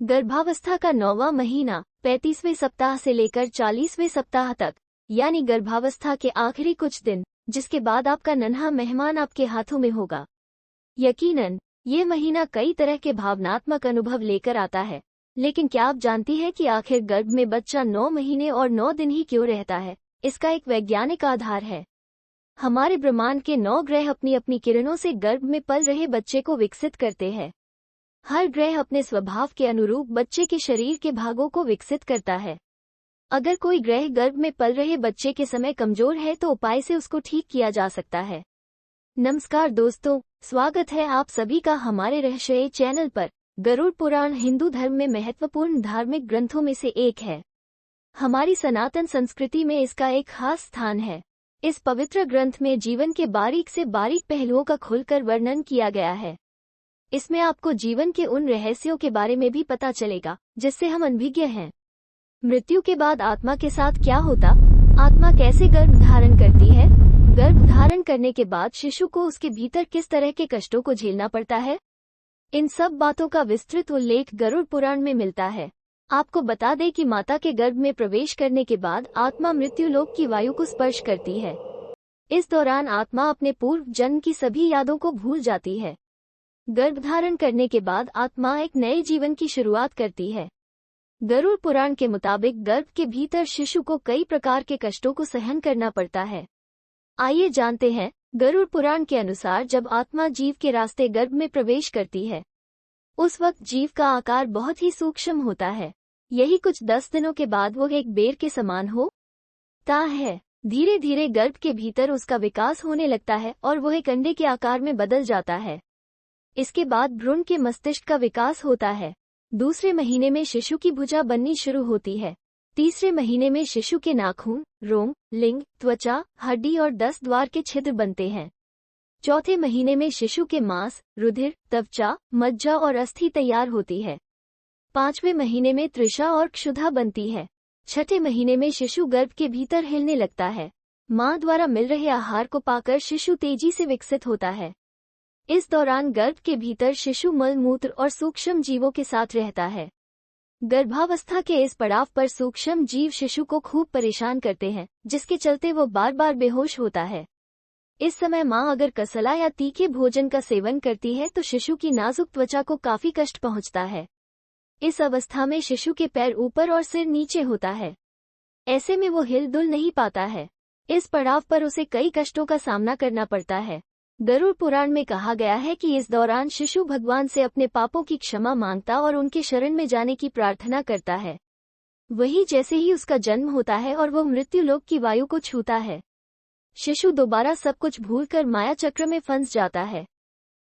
गर्भावस्था का 9वां महीना 35वें सप्ताह से लेकर 40वें सप्ताह तक, यानी गर्भावस्था के आखिरी कुछ दिन, जिसके बाद आपका नन्हा मेहमान आपके हाथों में होगा। यकीनन ये महीना कई तरह के भावनात्मक अनुभव लेकर आता है, लेकिन क्या आप जानती हैं कि आखिर गर्भ में बच्चा 9 महीने और 9 दिन ही क्यों रहता है? इसका एक वैज्ञानिक आधार है। हमारे ब्रह्मांड के 9 ग्रह अपनी अपनी किरणों से गर्भ में पल रहे बच्चे को विकसित करते हैं। हर ग्रह अपने स्वभाव के अनुरूप बच्चे के शरीर के भागों को विकसित करता है। अगर कोई ग्रह गर्भ में पल रहे बच्चे के समय कमजोर है तो उपाय से उसको ठीक किया जा सकता है। नमस्कार दोस्तों, स्वागत है आप सभी का हमारे रहस्यमय चैनल पर। गरुड़ पुराण हिंदू धर्म में महत्वपूर्ण धार्मिक ग्रंथों में से एक है। हमारी सनातन संस्कृति में इसका एक खास स्थान है। इस पवित्र ग्रंथ में जीवन के बारीक से बारीक पहलुओं का खुलकर वर्णन किया गया है। इसमें आपको जीवन के उन रहस्यों के बारे में भी पता चलेगा जिससे हम अनभिज्ञ हैं। मृत्यु के बाद आत्मा के साथ क्या होता? आत्मा कैसे गर्भ धारण करती है? गर्भ धारण करने के बाद शिशु को उसके भीतर किस तरह के कष्टों को झेलना पड़ता है? इन सब बातों का विस्तृत उल्लेख गरुड़ पुराण में मिलता है। आपको बता दें कि माता के गर्भ में प्रवेश करने के बाद आत्मा मृत्यु लोक की वायु को स्पर्श करती है। इस दौरान आत्मा अपने पूर्व जन्म की सभी यादों को भूल जाती है। गर्भधारण करने के बाद आत्मा एक नए जीवन की शुरुआत करती है। गरुड़ पुराण के मुताबिक गर्भ के भीतर शिशु को कई प्रकार के कष्टों को सहन करना पड़ता है। आइए जानते हैं। गरुड़ पुराण के अनुसार जब आत्मा जीव के रास्ते गर्भ में प्रवेश करती है, उस वक्त जीव का आकार बहुत ही सूक्ष्म होता है। यही कुछ 10 दिनों के बाद वो एक बेर के समान होता है। धीरे धीरे गर्भ के भीतर उसका विकास होने लगता है और वह एक अंडे के आकार में बदल जाता है। इसके बाद भ्रूण के मस्तिष्क का विकास होता है। दूसरे महीने में शिशु की भुजा बननी शुरू होती है। तीसरे महीने में शिशु के नाखून, रोम, लिंग, त्वचा, हड्डी और 10 द्वार के छिद्र बनते हैं। चौथे महीने में शिशु के मांस, रुधिर, त्वचा, मज्जा और अस्थि तैयार होती है। 5वें महीने में त्रिषा और क्षुधा बनती है। 6ठे महीने में शिशु गर्भ के भीतर हिलने लगता है। मां द्वारा मिल रहे आहार को पाकर शिशु तेजी से विकसित होता है। इस दौरान गर्भ के भीतर शिशु मल मूत्र और सूक्ष्म जीवों के साथ रहता है। गर्भावस्था के इस पड़ाव पर सूक्ष्म जीव शिशु को खूब परेशान करते हैं, जिसके चलते वो बार बार बेहोश होता है। इस समय मां अगर कसला या तीखे भोजन का सेवन करती है तो शिशु की नाजुक त्वचा को काफी कष्ट पहुंचता है। इस अवस्था में शिशु के पैर ऊपर और सिर नीचे होता है। ऐसे में वो हिल डुल नहीं पाता है। इस पड़ाव पर उसे कई कष्टों का सामना करना पड़ता है। गरुड़ पुराण में कहा गया है कि इस दौरान शिशु भगवान से अपने पापों की क्षमा मांगता और उनके शरण में जाने की प्रार्थना करता है। वही जैसे ही उसका जन्म होता है और वह मृत्यु लोक की वायु को छूता है, शिशु दोबारा सब कुछ भूलकर माया चक्र में फंस जाता है।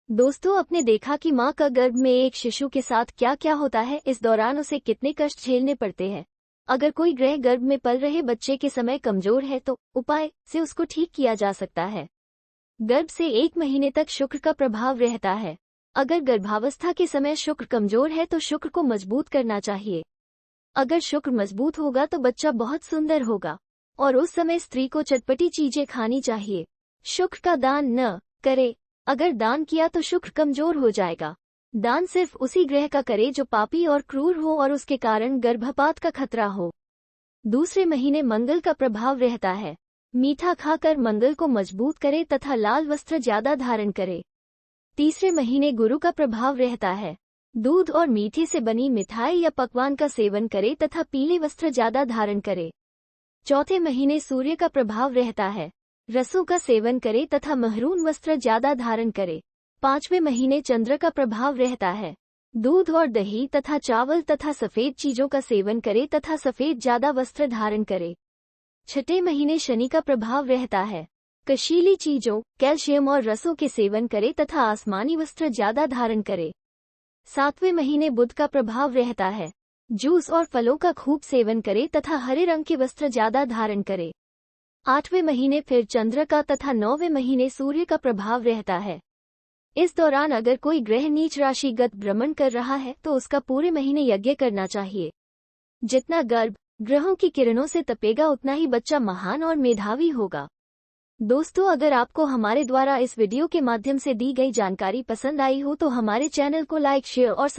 दोस्तों, आपने देखा कि मां का गर्भ में एक शिशु के साथ क्या क्या होता है। इस दौरान उसे कितने कष्ट झेलने पड़ते हैं। अगर कोई ग्रह गर्भ में पल रहे बच्चे के समय कमजोर है तो उपाय से उसको ठीक किया जा सकता है। गर्भ से 1 महीने तक शुक्र का प्रभाव रहता है। अगर गर्भावस्था के समय शुक्र कमजोर है तो शुक्र को मजबूत करना चाहिए। अगर शुक्र मजबूत होगा तो बच्चा बहुत सुंदर होगा और उस समय स्त्री को चटपटी चीजें खानी चाहिए। शुक्र का दान न करे। अगर दान किया तो शुक्र कमजोर हो जाएगा। दान सिर्फ उसी ग्रह का करे जो पापी और क्रूर हो और उसके कारण गर्भपात का खतरा हो। दूसरे महीने मंगल का प्रभाव रहता है। मीठा खाकर मंगल को मजबूत करे तथा लाल वस्त्र ज्यादा धारण करे। तीसरे महीने गुरु का प्रभाव रहता है। दूध और मीठे से बनी मिठाई या पकवान का सेवन करे तथा पीले वस्त्र ज्यादा धारण करे। चौथे महीने सूर्य का प्रभाव रहता है। रसों का सेवन करे तथा महरून वस्त्र ज्यादा धारण करे। 5वें महीने चंद्र का प्रभाव रहता है। दूध और दही तथा चावल तथा सफेद चीजों का सेवन करे तथा सफेद ज्यादा वस्त्र धारण करे। 6ठे महीने शनि का प्रभाव रहता है। कशीली चीजों, कैल्शियम और रसों के सेवन करे तथा आसमानी वस्त्र ज्यादा धारण करे। 7वें महीने बुध का प्रभाव रहता है। जूस और फलों का खूब सेवन करे तथा हरे रंग के वस्त्र ज्यादा धारण करे। 8वें महीने फिर चंद्र का तथा 9वें महीने सूर्य का प्रभाव रहता है। इस दौरान अगर कोई ग्रह नीच राशिगत भ्रमण कर रहा है तो उसका पूरे महीने यज्ञ करना चाहिए। जितना गर्भ ग्रहों की किरणों से तपेगा उतना ही बच्चा महान और मेधावी होगा। दोस्तों, अगर आपको हमारे द्वारा इस वीडियो के माध्यम से दी गई जानकारी पसंद आई हो तो हमारे चैनल को लाइक, शेयर और